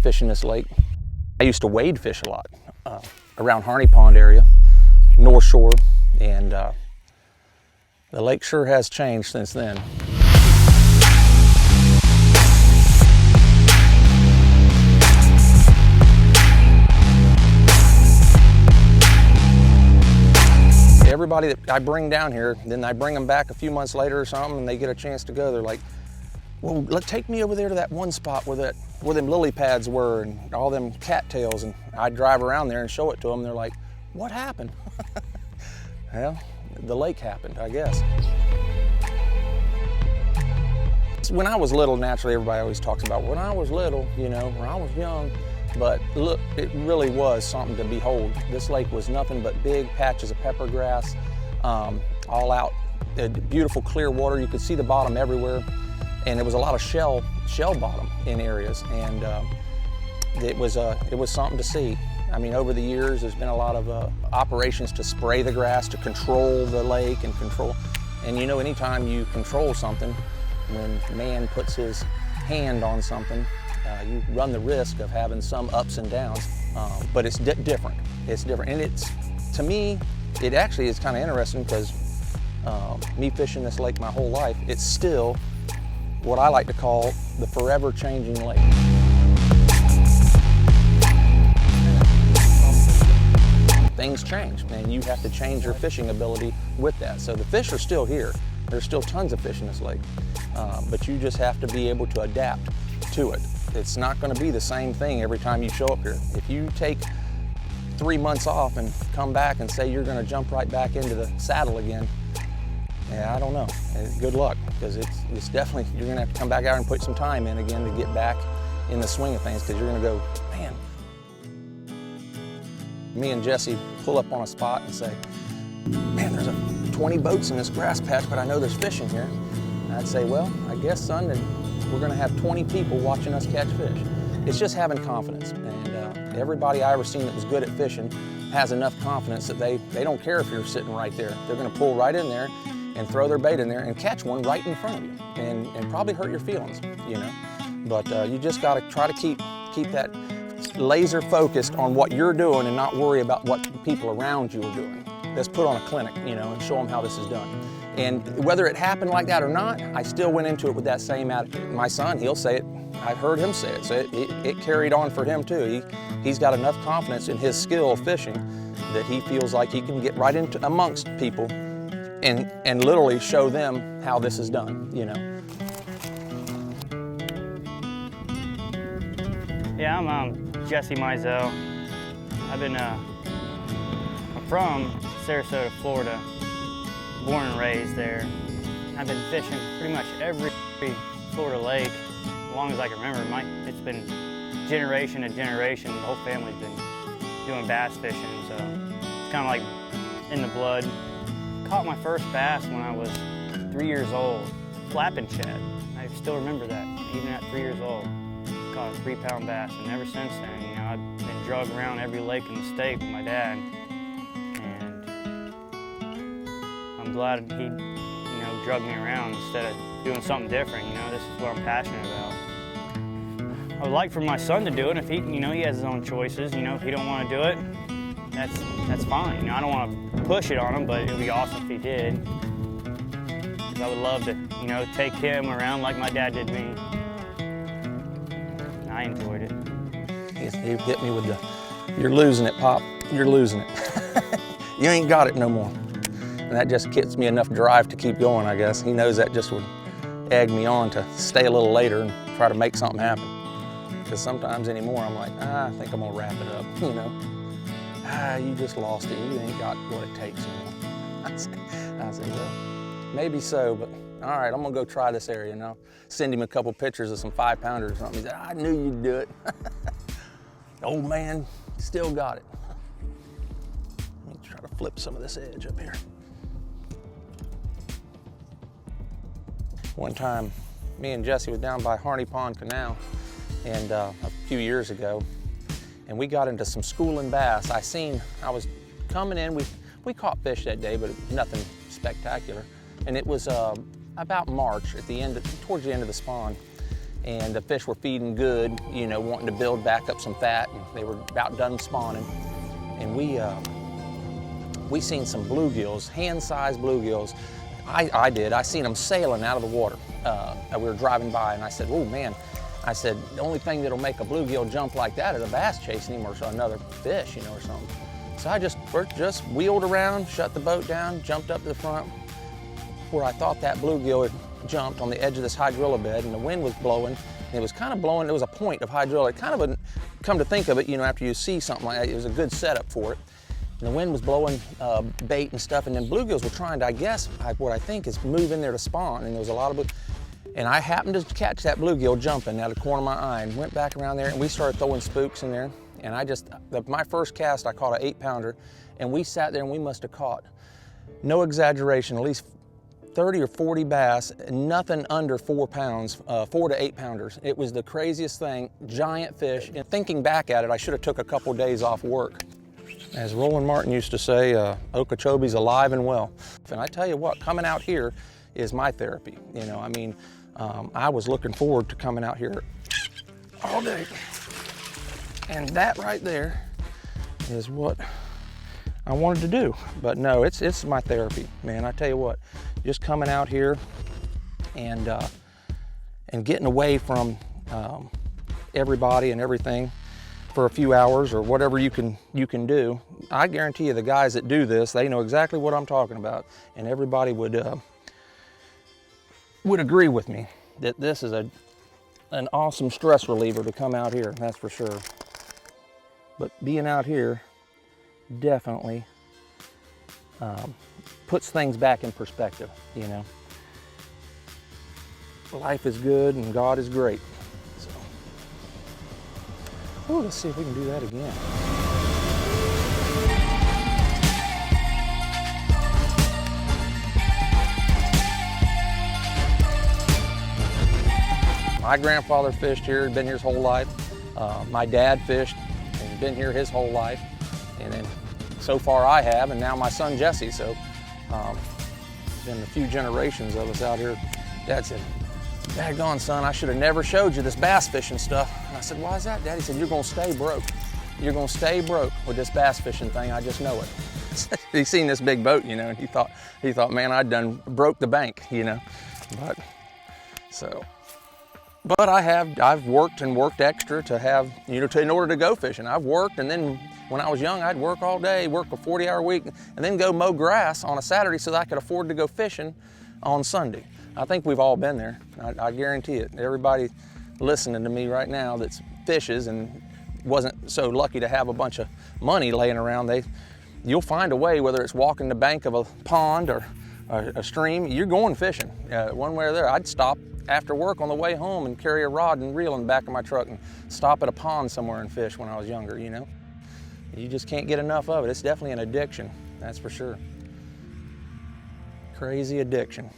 fishing this lake. I used to wade fish a lot around Harney Pond area, North Shore, and the lake sure has changed since then. Everybody that I bring down here, then I bring them back a few months later or something, and they get a chance to go. They're like, well, take me over there to that one spot where them lily pads were and all them cattails. And I drive around there and show it to them. They're like, what happened? Well, the lake happened, I guess. When I was little, naturally, everybody always talks about when I was little, you know, when I was young. But look, it really was something to behold. This lake was nothing but big patches of pepper grass, all out, beautiful clear water. You could see the bottom everywhere. And there was a lot of shell bottom in areas. And it was something to see. I mean, over the years, there's been a lot of operations to spray the grass, to control the lake and control. And you know, anytime you control something, when man puts his hand on something, you run the risk of having some ups and downs, but it's different. It's different, and it's, to me, it actually is kind of interesting because me fishing this lake my whole life, it's still what I like to call the forever changing lake. Things change, and you have to change your fishing ability with that. So the fish are still here. There's still tons of fish in this lake, but you just have to be able to adapt to it. It's not going to be the same thing every time you show up here. If you take 3 months off and come back and say you're going to jump right back into the saddle again, yeah, I don't know. Good luck, because it's definitely, you're going to have to come back out and put some time in again to get back in the swing of things, because you're going to go, man. Me and Jesse pull up on a spot and say, man, there's 20 boats in this grass patch, but I know there's fish in here. And I'd say, well, I guess, son, that we're going to have 20 people watching us catch fish. It's just having confidence. And everybody I ever seen that was good at fishing has enough confidence that they don't care if you're sitting right there. They're going to pull right in there and throw their bait in there and catch one right in front of you, and probably hurt your feelings, you know. But you just got to try to keep that laser focused on what you're doing and not worry about what people around you are doing. Let's put on a clinic, you know, and show them how this is done. And whether it happened like that or not, I still went into it with that same attitude. My son, he'll say it, I've heard him say it, so it carried on for him too. He's got enough confidence in his skill of fishing that he feels like he can get right into amongst people and literally show them how this is done, you know. Yeah, I'm Jesse Mizell. I'm from Sarasota, Florida, born and raised there. I've been fishing pretty much every Florida lake as long as I can remember. It's been generation to generation. The whole family's been doing bass fishing, so it's kind of like in the blood. Caught my first bass when I was 3 years old, flapping shad. I still remember that, even at 3 years old. Caught a 3-pound bass, and ever since then, you know, I've been drugged around every lake in the state with my dad. I'm glad he, you know, drugged me around instead of doing something different. You know, this is what I'm passionate about. I would like for my son to do it. If he, you know, he has his own choices. You know, if he don't want to do it, that's fine. You know, I don't want to push it on him, but it would be awesome if he did. 'Cause I would love to, you know, take him around like my dad did me. I enjoyed it. He hit me with the, you're losing it, Pop. You're losing it. You ain't got it no more. And that just gets me enough drive to keep going, I guess. He knows that just would egg me on to stay a little later and try to make something happen. Because sometimes anymore, I'm like, I think I'm gonna wrap it up, you know. You just lost it. You ain't got what it takes anymore. I said, well, maybe so, but all right, I'm gonna go try this area now. Send him a couple pictures of some 5-pounders or something. He said, I knew you'd do it. Old man still got it. Let me try to flip some of this edge up here. One time, me and Jesse was down by Harney Pond Canal, and a few years ago, and we got into some schooling bass. I was coming in, we caught fish that day, but nothing spectacular. And it was about March, towards the end of the spawn. and the fish were feeding good, you know, wanting to build back up some fat, and they were about done spawning. And we seen some bluegills, hand-sized bluegills. I seen them sailing out of the water. We were driving by, and I said, oh man, I said, the only thing that'll make a bluegill jump like that is a bass chasing him or another fish, you know, or something. So I just wheeled around, shut the boat down, jumped up to the front where I thought that bluegill had jumped on the edge of this hydrilla bed, and the wind was blowing, and it was kind of blowing, there was a point of hydrilla. It kind of come to think of it, you know, after you see something like that, it was a good setup for it. And the wind was blowing bait and stuff, and then bluegills were trying to, I guess, what I think is move in there to spawn, and there was a lot of and I happened to catch that bluegill jumping out of the corner of my eye, and went back around there, and we started throwing spooks in there. And my first cast, I caught an 8-pounder, and we sat there and we must have caught, no exaggeration, at least 30 or 40 bass, nothing under 4 pounds, 4 to 8 pounders. It was the craziest thing, giant fish. And thinking back at it, I should have took a couple days off work. As Roland Martin used to say, Okeechobee's alive and well. And I tell you what, coming out here is my therapy. You know, I mean, I was looking forward to coming out here all day. And that right there is what I wanted to do. But no, it's my therapy, man. I tell you what, just coming out here and getting away from everybody and everything for a few hours or whatever you can do. I guarantee you the guys that do this, they know exactly what I'm talking about, and everybody would agree with me that this is an awesome stress reliever to come out here, that's for sure. But being out here definitely puts things back in perspective, you know. Life is good and God is great. So, oh, let's see if we can do that again. My grandfather fished here, been here his whole life. My dad fished and been here his whole life. And then so far I have, and now my son Jesse. So been a few generations of us out here. Dad said, "Daggone son, I should have never showed you this bass fishing stuff." And I said, "Why is that, Dad?" He said, "You're gonna stay broke. You're gonna stay broke with this bass fishing thing. I just know it." He seen this big boat, you know, and he thought, man, I'd done broke the bank, you know. But I've worked and worked extra to have, you know, in order to go fishing. I've worked, and then when I was young, I'd work all day, work a 40-hour week, and then go mow grass on a Saturday so that I could afford to go fishing on Sunday. I think we've all been there. I guarantee it. Everybody listening to me right now that fishes and wasn't so lucky to have a bunch of money laying around, you'll find a way, whether it's walking the bank of a pond or a stream, you're going fishing. One way or the other. I'd stop after work on the way home and carry a rod and reel in the back of my truck and stop at a pond somewhere and fish when I was younger, you know. You just can't get enough of it. It's definitely an addiction, that's for sure. Crazy addiction.